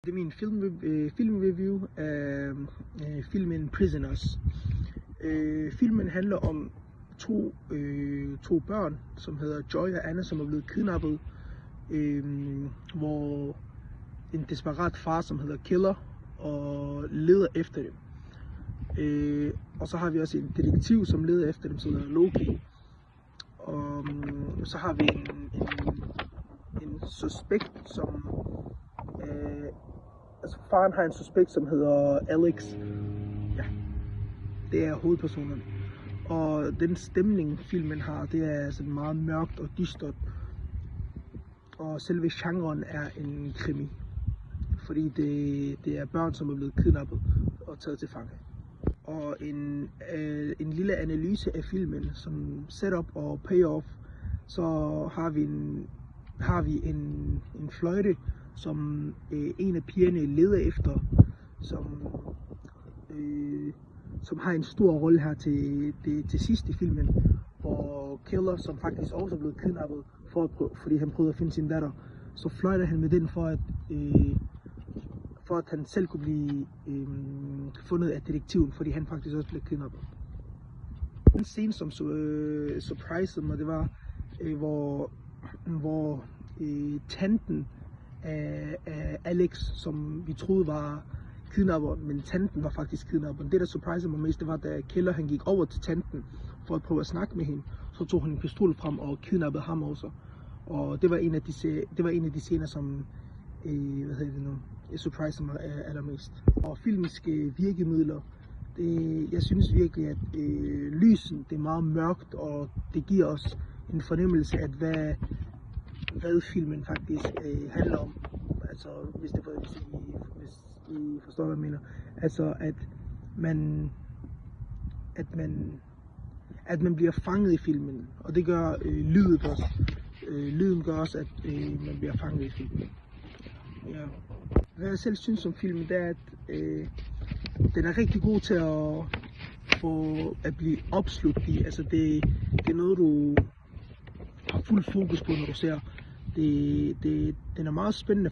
Det er min filmreview af filmen Prisoners. Filmen handler om to børn, som hedder Joy og Anna, som er blevet kidnappet, hvor en desperat far, som hedder Killer, og leder efter dem. Og så har vi også en detektiv, som leder efter dem, som hedder Loki. Og så har vi en suspekt, som faren har en suspekt, som hedder Alex. Ja, det er hovedpersonerne. Og den stemning, filmen har, det er sådan meget mørkt og dystert. Og selve genren er en krimi. Fordi det er børn, som er blevet kidnappet og taget til fange. Og en lille analyse af filmen, som setup og payoff, så har vi en fløjte, som en af pigerne leder efter, som har en stor rolle her til sidst i filmen, og Killer, som faktisk også er blevet kidnappet, fordi han prøvede at finde sin datter, så fløjter han med den for at han selv kunne blive fundet af detektiven, fordi han faktisk også blev kidnappet. En scene, som surprisede mig, det var, hvor tanten af Alex, som vi troede var kidnapper, men tanten var faktisk kidnapper. Det, der surprisede mig mest, det var, da Killer han gik over til tanten for at prøve at snakke med hende, så tog han en pistol frem og kidnappede ham også. Og det var en af de scener, som surprisede mig allermest. Og filmiske virkemidler, jeg synes virkelig, at lysen, det er meget mørkt, og det giver os en fornemmelse af, hvad filmen faktisk handler om. Altså, hvis I forstår, hvad jeg mener. Altså, at man bliver fanget i filmen, og det gør lyden også. Lyden gør også, at man bliver fanget i filmen. Ja. Hvad jeg selv synes om filmen, det er, at den er rigtig god til at blive opslugt i. Altså, det er noget, du har fuld fokus på, når du ser. Den er meget spændende.